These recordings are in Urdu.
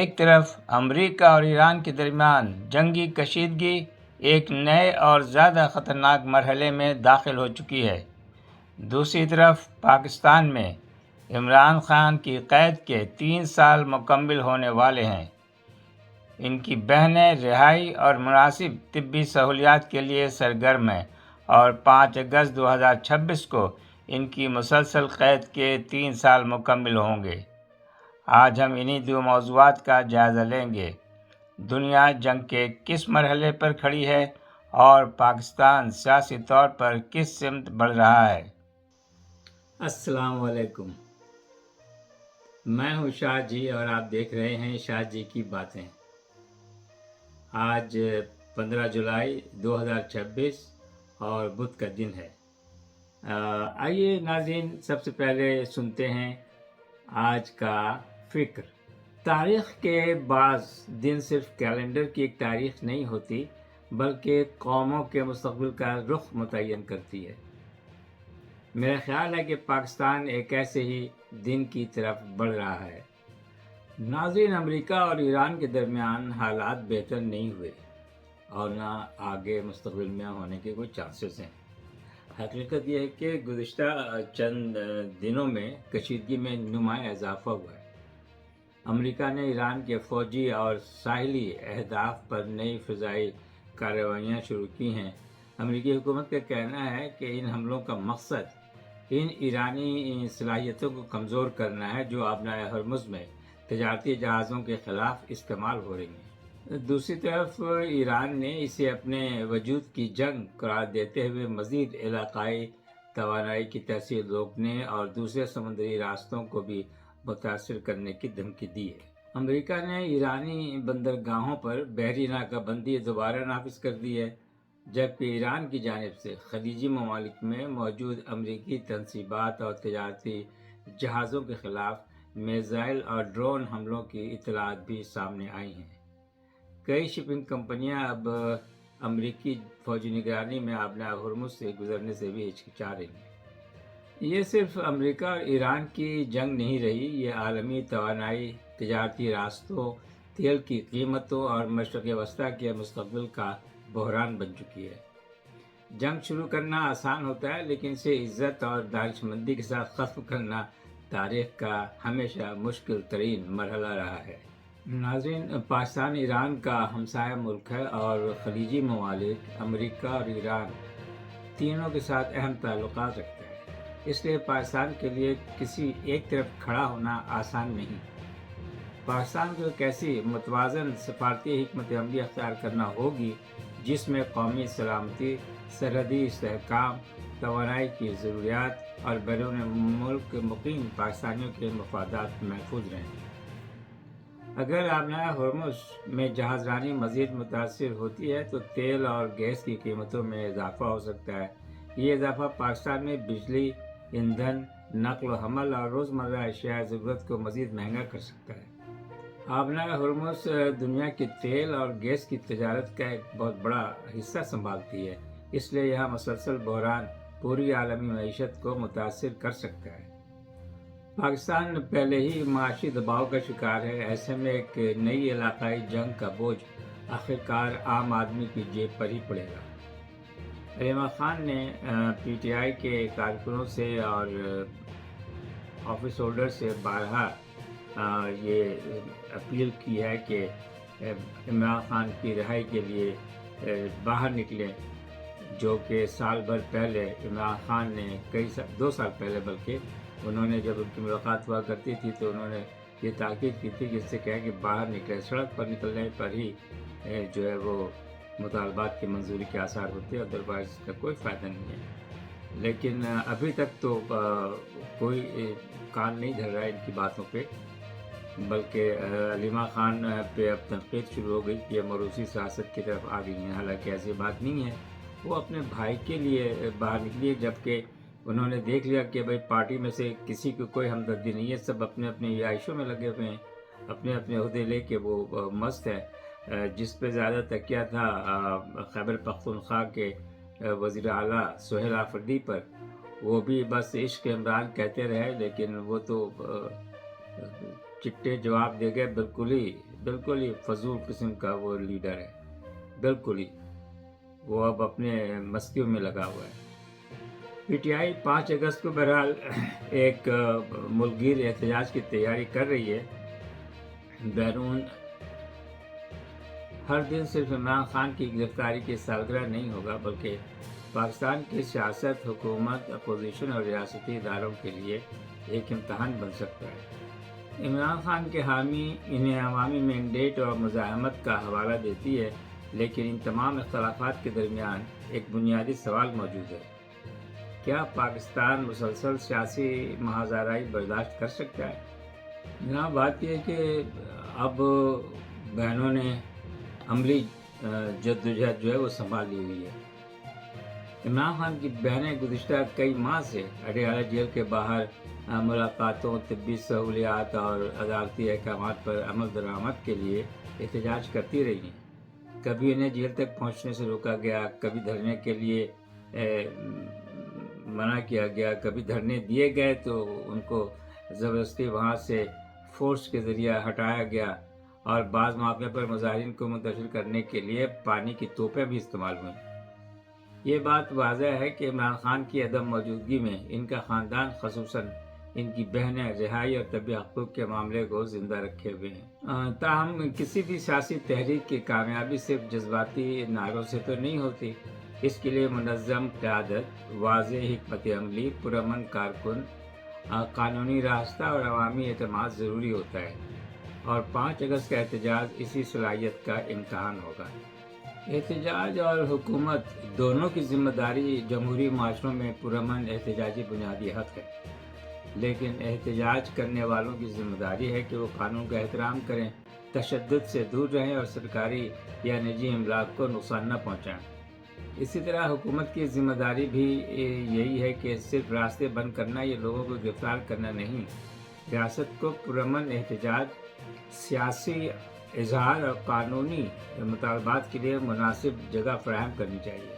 ایک طرف امریکہ اور ایران کے درمیان جنگی کشیدگی ایک نئے اور زیادہ خطرناک مرحلے میں داخل ہو چکی ہے، دوسری طرف پاکستان میں عمران خان کی قید کے 3 سال مکمل ہونے والے ہیں۔ ان کی بہنیں رہائی اور مناسب طبی سہولیات کے لیے سرگرم ہیں اور 5 اگست 2026 کو ان کی مسلسل قید کے 3 سال مکمل ہوں گے۔ آج ہم انہی 2 موضوعات کا جائزہ لیں گے: دنیا جنگ کے کس مرحلے پر کھڑی ہے اور پاکستان سیاسی طور پر کس سمت بڑھ رہا ہے۔ السلام علیکم، میں ہوں شاہ جی اور آپ دیکھ رہے ہیں شاہ جی کی باتیں۔ آج 15 جولائی 2026 اور بدھ کا دن ہے۔ آئیے ناظرین، سب سے پہلے سنتے ہیں آج کا فکر۔ تاریخ کے بعض دن صرف کیلنڈر کی ایک تاریخ نہیں ہوتی بلکہ قوموں کے مستقبل کا رخ متعین کرتی ہے۔ میرا خیال ہے کہ پاکستان ایک ایسے ہی دن کی طرف بڑھ رہا ہے۔ ناظرین، امریکہ اور ایران کے درمیان حالات بہتر نہیں ہوئے اور نہ آگے مستقبل میں ہونے کے کوئی چانسز ہیں۔ حقیقت یہ ہے کہ گزشتہ چند دنوں میں کشیدگی میں نمایاں اضافہ ہوا ہے۔ امریکہ نے ایران کے فوجی اور ساحلی اہداف پر نئی فضائی کارروائیاں شروع کی ہیں۔ امریکی حکومت کا کہنا ہے کہ ان حملوں کا مقصد ان ایرانی صلاحیتوں کو کمزور کرنا ہے جو آبنائے ہرمز میں تجارتی جہازوں کے خلاف استعمال ہو رہی ہیں۔ دوسری طرف ایران نے اسے اپنے وجود کی جنگ قرار دیتے ہوئے مزید علاقائی توانائی کی تحصیل روکنے اور دوسرے سمندری راستوں کو بھی متاثر کرنے کی دھمکی دی ہے۔ امریکہ نے ایرانی بندرگاہوں پر بحری ناکہ بندی دوبارہ نافذ کر دی ہے، جبکہ ایران کی جانب سے خلیجی ممالک میں موجود امریکی تنصیبات اور تجارتی جہازوں کے خلاف میزائل اور ڈرون حملوں کی اطلاعات بھی سامنے آئی ہیں۔ کئی شپنگ کمپنیاں اب امریکی فوجی نگرانی میں آبنائے ہرمز سے گزرنے سے بھی ہچکچا رہی ہیں۔ یہ صرف امریکہ اور ایران کی جنگ نہیں رہی، یہ عالمی توانائی، تجارتی راستوں، تیل کی قیمتوں اور مشرق وسطیٰ کے مستقبل کا بحران بن چکی ہے۔ جنگ شروع کرنا آسان ہوتا ہے لیکن اسے عزت اور دانش مندی کے ساتھ ختم کرنا تاریخ کا ہمیشہ مشکل ترین مرحلہ رہا ہے۔ ناظرین، پاکستان ایران کا ہمسایہ ملک ہے اور خلیجی ممالک امریکہ اور ایران تینوں کے ساتھ اہم تعلقات رکھتا ہے۔ اس لیے پاکستان کے لیے کسی ایک طرف کھڑا ہونا آسان نہیں۔ پاکستان کو ایک ایسی متوازن سفارتی حکمت عملی اختیار کرنا ہوگی جس میں قومی سلامتی، سرحدی استحکام، توانائی کی ضروریات اور بیرون ملک مقیم پاکستانیوں کے مفادات محفوظ رہیں۔ اگر آبنائے ہرمز میں جہاز رانی مزید متاثر ہوتی ہے تو تیل اور گیس کی قیمتوں میں اضافہ ہو سکتا ہے۔ یہ اضافہ پاکستان میں بجلی، ایندھن، نقل و حمل اور روزمرہ اشیاء ضرورت کو مزید مہنگا کر سکتا ہے۔ آبنائے ہرمز دنیا کی تیل اور گیس کی تجارت کا ایک بہت بڑا حصہ سنبھالتی ہے، اس لیے یہاں مسلسل بحران پوری عالمی معیشت کو متاثر کر سکتا ہے۔ پاکستان پہلے ہی معاشی دباؤ کا شکار ہے، ایسے میں ایک نئی علاقائی جنگ کا بوجھ آخرکار عام آدمی کی جیب پر ہی پڑے گا۔ علیمہ خان نے پی ٹی آئی کے کارکنوں سے اور آفس ہولڈر سے بارہا یہ اپیل کی ہے کہ عمران خان کی رہائی کے لیے باہر نکلیں، جو کہ سال بھر پہلے عمران خان نے 2 سال پہلے بلکہ انہوں نے جب ان کی ملاقات ہوا کرتی تھی تو انہوں نے یہ تاکید کی تھی کہ اس سے کہیں کہ باہر نکلے، سڑک پر نکلنے پر ہی جو ہے وہ مطالبات کی منظوری کے آثار ہوتے ہیں، ادروائز اس کا کوئی فائدہ نہیں ہے۔ لیکن ابھی تک تو کوئی کان نہیں دھر رہا ہے ان کی باتوں پہ، بلکہ علیمہ خان پہ اب تنقید شروع ہو گئی کہ یہ موروثی سیاست کی طرف آ گئی ہیں، حالانکہ ایسی بات نہیں ہے۔ وہ اپنے بھائی کے لیے باہر نکلی ہے، جبکہ انہوں نے دیکھ لیا کہ بھائی پارٹی میں سے کسی کو کوئی ہمدردی نہیں ہے، سب اپنے اپنے عیاشیوں میں لگے ہوئے ہیں، اپنے اپنے عہدے لے کے وہ مست ہے۔ جس پہ زیادہ تکیہ تھا خیبر پختونخوا کے وزیر اعلیٰ سہیل آفریدی پر، وہ بھی بس عشق عمران کہتے رہے، لیکن وہ تو چٹے جواب دے گئے، بالکل ہی فضول قسم کا وہ لیڈر ہے، بالکل ہی وہ اب اپنے مستیوں میں لگا ہوا ہے۔ پی ٹی آئی 5 اگست کو بہرحال ایک ملک گیر احتجاج کی تیاری کر رہی ہے۔ بیرون ہر دن صرف عمران خان کی گرفتاری کی سالگرہ نہیں ہوگا، بلکہ پاکستان کی سیاست، حکومت، اپوزیشن اور ریاستی اداروں کے لیے ایک امتحان بن سکتا ہے۔ عمران خان کے حامی انہیں عوامی مینڈیٹ اور مزاحمت کا حوالہ دیتی ہے، لیکن ان تمام اختلافات کے درمیان ایک بنیادی سوال موجود ہے: کیا پاکستان مسلسل سیاسی مہازارائی برداشت کر سکتا ہے؟ جناب، بات یہ ہے کہ اب بہنوں نے عملی جدوجہد جو ہے وہ سنبھال لی ہوئی ہے۔ عمران خان کی بہنیں گزشتہ کئی ماہ سے اڈیالہ جیل کے باہر ملاقاتوں، طبی سہولیات اور عدالتی احکامات پر عمل درآمد کے لیے احتجاج کرتی رہی ہیں۔ کبھی انہیں جیل تک پہنچنے سے روکا گیا، کبھی دھرنے کے لیے منع کیا گیا، کبھی دھرنے دیے گئے تو ان کو زبردستی وہاں سے فورس کے ذریعہ ہٹایا گیا، اور بعض مواقع پر مظاہرین کو منتشر کرنے کے لیے پانی کی توپیں بھی استعمال ہوئیں۔ یہ بات واضح ہے کہ عمران خان کی عدم موجودگی میں ان کا خاندان، خصوصاً ان کی بہنیں، رہائی اور طبی حقوق کے معاملے کو زندہ رکھے ہوئے ہیں۔ تاہم کسی بھی سیاسی تحریک کی کامیابی صرف جذباتی نعروں سے تو نہیں ہوتی۔ اس کے لیے منظم قیادت، واضح حکمت عملی، پرامن کارکن، قانونی راستہ اور عوامی اعتماد ضروری ہوتا ہے، اور 5 اگست کا احتجاج اسی صلاحیت کا امتحان ہوگا۔ احتجاج اور حکومت دونوں کی ذمہ داری جمہوری معاشروں میں پرامن احتجاجی بنیادی حق ہے، لیکن احتجاج کرنے والوں کی ذمہ داری ہے کہ وہ قانون کا احترام کریں، تشدد سے دور رہیں اور سرکاری یا نجی املاک کو نقصان نہ پہنچائیں۔ اسی طرح حکومت کی ذمہ داری بھی یہی ہے کہ صرف راستے بند کرنا یا لوگوں کو گرفتار کرنا نہیں، ریاست کو پرامن احتجاج، سیاسی اظہار اور قانونی مطالبات کے لیے مناسب جگہ فراہم کرنی چاہیے۔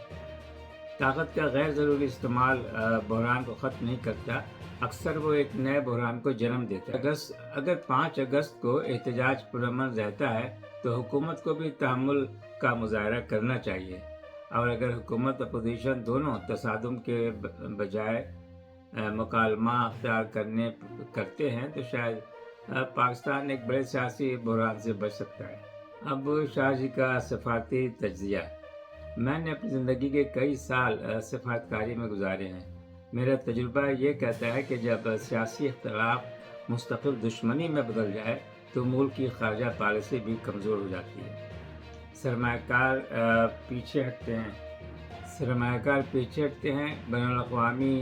طاقت کا غیر ضروری استعمال بحران کو ختم نہیں کرتا، اکثر وہ ایک نئے بحران کو جنم دیتا ہے۔ اگر 5 اگست کو احتجاج پرامن رہتا ہے تو حکومت کو بھی تحمل کا مظاہرہ کرنا چاہیے، اور اگر حکومت اپوزیشن دونوں تصادم کے بجائے مکالمہ اختیار کرتے ہیں تو شاید پاکستان ایک بڑے سیاسی بحران سے بچ سکتا ہے۔ اب شاہ جی کا سفارتی تجزیہ۔ میں نے اپنی زندگی کے کئی سال سفارتکاری میں گزارے ہیں۔ میرا تجربہ یہ کہتا ہے کہ جب سیاسی اختلاف مستقل دشمنی میں بدل جائے تو ملک کی خارجہ پالیسی بھی کمزور ہو جاتی ہے۔ سرمایہ کار پیچھے ہٹتے ہیں، بین الاقوامی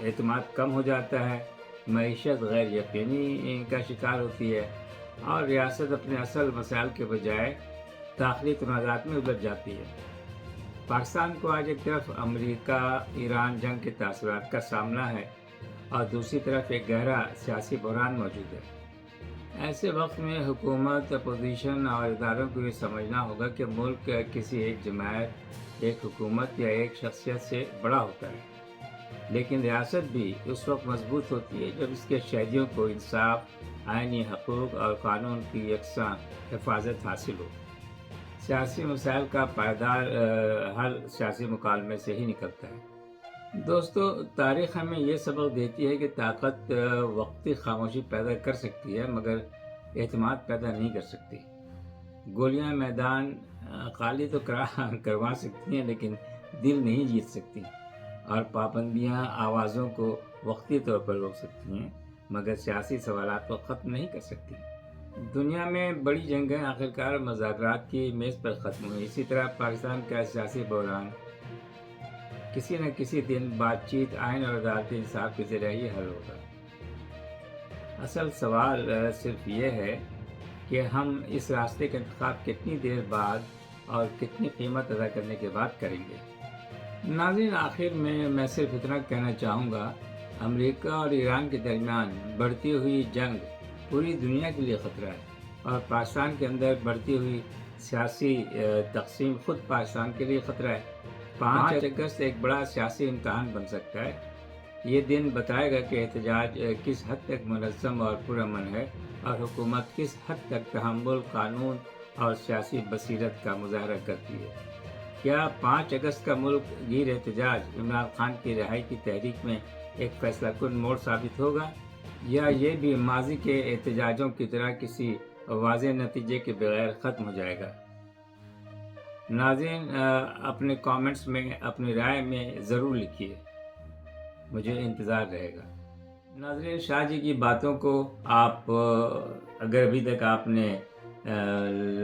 اعتماد کم ہو جاتا ہے، معیشت غیر یقینی کا شکار ہوتی ہے، اور ریاست اپنے اصل مسائل کے بجائے داخلی تنازعات میں الجھ جاتی ہے۔ پاکستان کو آج ایک طرف امریکہ ایران جنگ کے تاثرات کا سامنا ہے، اور دوسری طرف ایک گہرا سیاسی بحران موجود ہے۔ ایسے وقت میں حکومت، اپوزیشن اور اداروں کو یہ سمجھنا ہوگا کہ ملک کسی ایک جماعت، ایک حکومت یا ایک شخصیت سے بڑا ہوتا ہے، لیکن ریاست بھی اس وقت مضبوط ہوتی ہے جب اس کے شہریوں کو انصاف، آئینی حقوق اور قانون کی یکساں حفاظت حاصل ہو۔ سیاسی مسائل کا پائیدار حل سیاسی مکالمے سے ہی نکلتا ہے۔ دوستو، تاریخ ہمیں یہ سبق دیتی ہے کہ طاقت وقتی خاموشی پیدا کر سکتی ہے مگر اعتماد پیدا نہیں کر سکتی۔ گولیاں میدان خالی تو کروا سکتی ہیں لیکن دل نہیں جیت سکتی، اور پابندیاں آوازوں کو وقتی طور پر روک سکتی ہیں مگر سیاسی سوالات کو ختم نہیں کر سکتی۔ دنیا میں بڑی جنگیں آخرکار مذاکرات کی میز پر ختم ہوئی، اسی طرح پاکستان کا سیاسی بحران کسی نہ کسی دن بات چیت، آئین اور عدالتی انصاف کے ذریعے ہی حل ہوگا۔ اصل سوال صرف یہ ہے کہ ہم اس راستے کا انتخاب کتنی دیر بعد اور کتنی قیمت ادا کرنے کے بعد کریں گے۔ ناظرین، آخر میں صرف اتنا کہنا چاہوں گا، امریکہ اور ایران کے درمیان بڑھتی ہوئی جنگ پوری دنیا کے لیے خطرہ ہے، اور پاکستان کے اندر بڑھتی ہوئی سیاسی تقسیم خود پاکستان کے لیے خطرہ ہے۔ 5 اگست ایک بڑا سیاسی امتحان بن سکتا ہے۔ یہ دن بتائے گا کہ احتجاج کس حد تک منظم اور پرامن ہے اور حکومت کس حد تک تحمل، قانون اور سیاسی بصیرت کا مظاہرہ کرتی ہے۔ کیا 5 اگست کا ملک گیر احتجاج عمران خان کی رہائی کی تحریک میں ایک فیصلہ کن موڑ ثابت ہوگا، یا یہ بھی ماضی کے احتجاجوں کی طرح کسی واضح نتیجے کے بغیر ختم ہو جائے گا؟ ناظرین، اپنے کامنٹس میں اپنی رائے میں ضرور لکھیے، مجھے انتظار رہے گا۔ ناظرین، شاہ جی کی باتوں کو آپ اگر ابھی تک آپ نے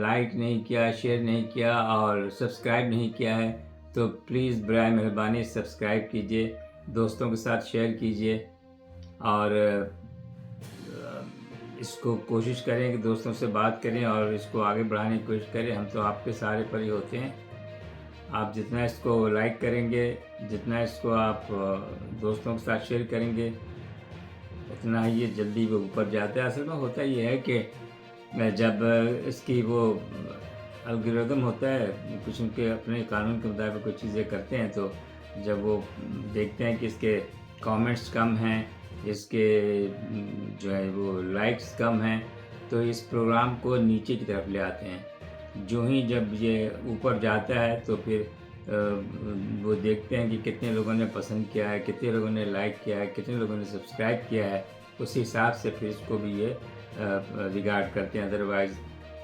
لائک نہیں کیا، شیئر نہیں کیا اور سبسکرائب نہیں کیا ہے تو پلیز برائے مہربانی سبسکرائب کیجئے، دوستوں کے ساتھ شیئر کیجئے اور اس کو کوشش کریں کہ دوستوں سے بات کریں اور اس کو آگے بڑھانے کی کوشش کریں۔ ہم تو آپ کے سہارے پر ہی ہوتے ہیں۔ آپ جتنا اس کو لائک کریں گے، جتنا اس کو آپ دوستوں کے ساتھ شیئر کریں گے، اتنا ہی یہ جلدی وہ اوپر جاتا ہے۔ اصل میں ہوتا یہ ہے کہ جب اس کی وہ الگوریدم ہوتا ہے، کچھ ان کے اپنے قانون کے مطابق کوئی چیزیں کرتے ہیں، تو جب وہ دیکھتے ہیں کہ اس کے کامنٹس کم ہیں، اس کے جو ہے وہ لائکس کم ہیں، تو اس پروگرام کو نیچے کی طرف لے آتے ہیں۔ جو ہی جب یہ اوپر جاتا ہے تو پھر وہ دیکھتے ہیں کہ کتنے لوگوں نے پسند کیا ہے، کتنے لوگوں نے لائک کیا ہے، کتنے لوگوں نے سبسکرائب کیا ہے، اس حساب سے پھر اس کو بھی یہ ریگارڈ کرتے ہیں، ادروائز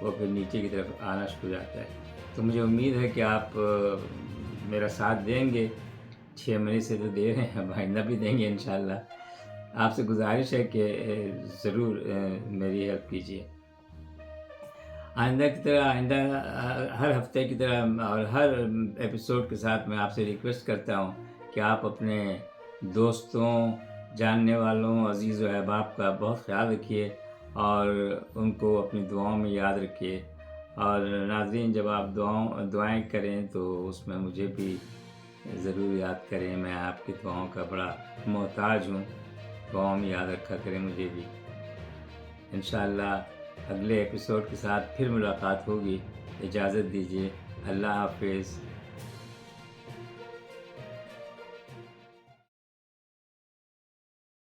وہ پھر نیچے کی طرف آنا شروع ہو جاتا ہے۔ تو مجھے امید ہے کہ آپ میرا ساتھ دیں گے، 6 مہینے سے تو دے رہے ہیں، آئندہ بھی دیں گے انشاءاللہ۔ آپ سے گزارش ہے کہ ضرور میری ہیلپ کیجیے۔ آئندہ کی طرح، ہر ہفتے کی طرح اور ہر ایپیسوڈ کے ساتھ میں آپ سے ریکویسٹ کرتا ہوں کہ آپ اپنے دوستوں، جاننے والوں، عزیز و احباب کا بہت خیال رکھیے اور ان کو اپنی دعاؤں میں یاد رکھیے۔ اور ناظرین، جب آپ دعائیں کریں تو اس میں مجھے بھی ضرور یاد کریں، میں آپ کی دعاؤں کا بڑا محتاج ہوں، دعاؤں میں یاد رکھا کریں مجھے بھی۔ انشاءاللہ اگلے ایپیسوڈ کے ساتھ پھر ملاقات ہوگی۔ اجازت دیجیے، اللہ حافظ۔